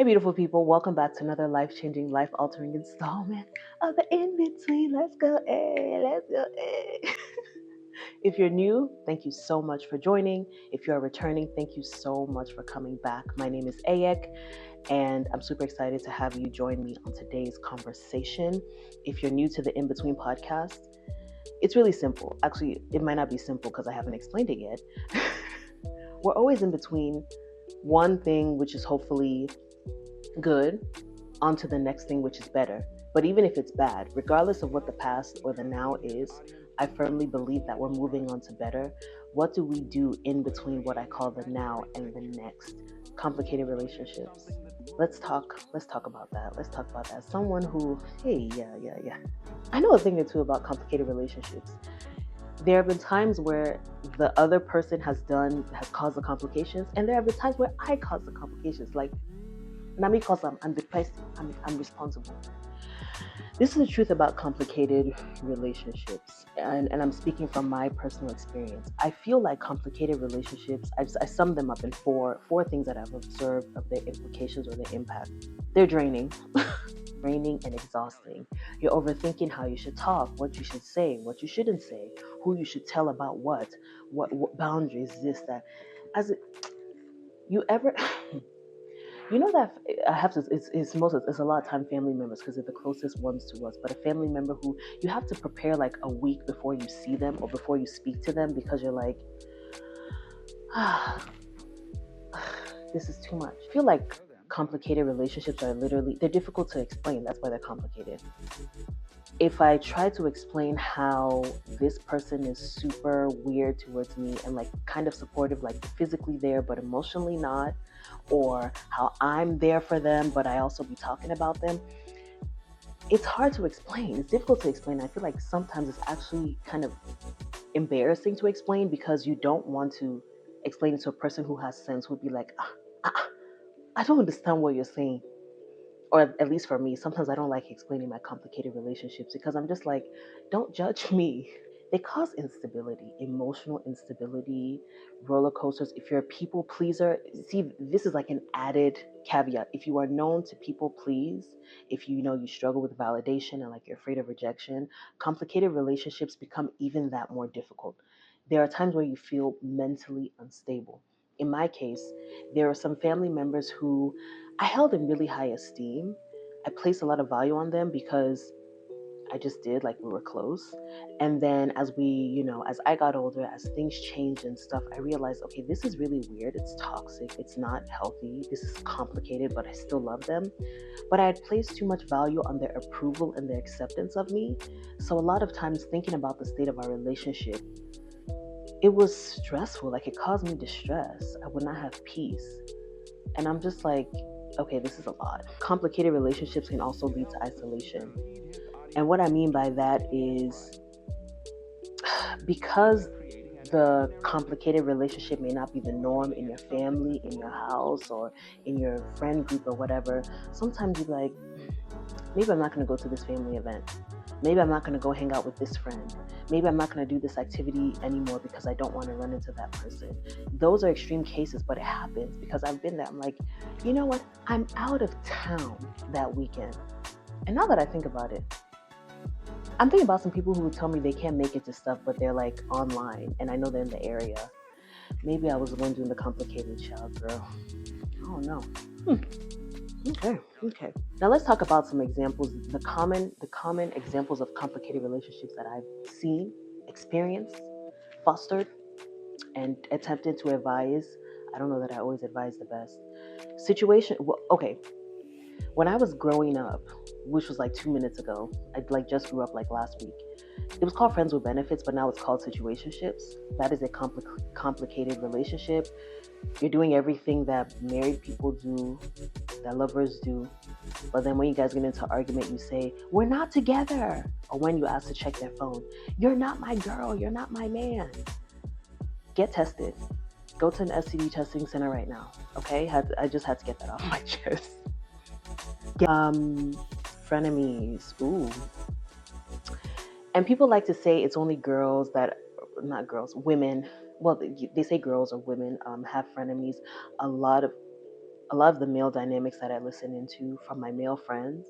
Hey, beautiful people, welcome back to another life-changing, life-altering installment of the In-Between. Let's go, let's go, If you're new, thank you so much for joining. If you're returning, thank you so much for coming back. My name is Ayek, and I'm super excited to have you join me on today's conversation. If you're new to the In-Between podcast, it's really simple. Actually, it might not be simple because I haven't explained it yet. We're always in between one thing, which is hopefully good, onto the next thing, which is better. But even if it's bad, regardless of what the past or the now is, I firmly believe that we're moving on to better. What do we do in between what I call the now and the next? Complicated relationships. Let's talk about that. Let's talk about that. Someone who, hey, yeah. I know a thing or two about complicated relationships. There have been times where the other person has caused the complications, and there have been times where I caused the complications. Like, not because I'm the person, I'm responsible. This is the truth about complicated relationships, and I'm speaking from my personal experience. I feel like complicated relationships, I sum them up in four things that I've observed of their implications or their impact. They're draining. Draining and exhausting. You're overthinking how you should talk, what you should say, what you shouldn't say, who you should tell about what boundaries, this, that. As it, you ever You know that I have to. It's a lot of time family members because they're the closest ones to us. But a family member who you have to prepare like a week before you see them or before you speak to them because you're like, this is too much. I feel like complicated relationships are they're difficult to explain. That's why they're complicated. If I try to explain how this person is super weird towards me and like kind of supportive, like physically there but emotionally not, or how I'm there for them but I also be talking about them, it's hard to explain. It's difficult to explain. I feel like sometimes it's actually kind of embarrassing to explain because you don't want to explain it to a person who has sense, who'd be like, I don't understand what you're saying. Or at least for me, sometimes I don't like explaining my complicated relationships because I'm just like, don't judge me. They cause instability, emotional instability, roller coasters. If you're a people pleaser, see, this is like an added caveat. If you are known to people please, if you know you struggle with validation and like you're afraid of rejection, complicated relationships become even that more difficult. There are times where you feel mentally unstable. In my case, there are some family members who I held in really high esteem. I placed a lot of value on them because I just did, like we were close. And then as I got older, as things changed and stuff, I realized, okay, this is really weird. It's toxic. It's not healthy. This is complicated, but I still love them. But I had placed too much value on their approval and their acceptance of me. So a lot of times thinking about the state of our relationship, it was stressful. Like it caused me distress. I would not have peace. And I'm just like, okay, this is a lot. Complicated relationships can also lead to isolation. And what I mean by that is because the complicated relationship may not be the norm in your family, in your house, or in your friend group or whatever, sometimes you're like, maybe I'm not going to go to this family event. Maybe I'm not going to go hang out with this friend. Maybe I'm not going to do this activity anymore because I don't want to run into that person. Those are extreme cases, but it happens because I've been there. I'm like, you know what? I'm out of town that weekend. And now that I think about it, I'm thinking about some people who would tell me they can't make it to stuff, but they're like online, and I know they're in the area. Maybe I was the one doing the complicated child, girl. I don't know. Okay. Now let's talk about some examples. The common examples of complicated relationships that I've seen, experienced, fostered, and attempted to advise. I don't know that I always advise the best. Okay. When I was growing up, which was like 2 minutes ago, I like just grew up like last week. It was called Friends with Benefits, but now it's called Situationships. That is a complicated relationship. You're doing everything that married people do, that lovers do. But then when you guys get into an argument, you say, we're not together. Or when you ask to check their phone, you're not my girl, you're not my man. Get tested. Go to an STD testing center right now. Okay? I just had to get that off my chest. Frenemies. Ooh. And people like to say it's only women. Well, they say girls or women have frenemies. A lot of a lot of the male dynamics that I listen into from my male friends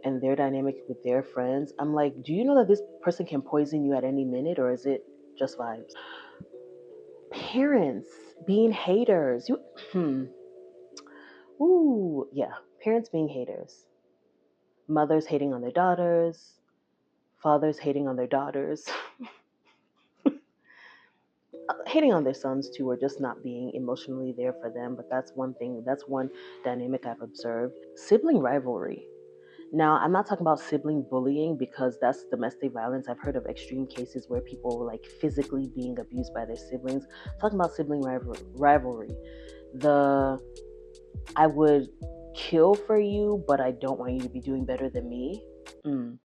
and their dynamic with their friends, I'm like, do you know that this person can poison you at any minute, or is it just vibes? Parents being haters. Ooh, yeah. Parents being haters. Mothers hating on their daughters. Fathers hating on their daughters. Hating on their sons too, or just not being emotionally there for them. But that's one thing, that's one dynamic I've observed. Sibling rivalry. Now, I'm not talking about sibling bullying because that's domestic violence. I've heard of extreme cases where people were like physically being abused by their siblings. I'm talking about sibling rivalry. The I would kill for you, but I don't want you to be doing better than me.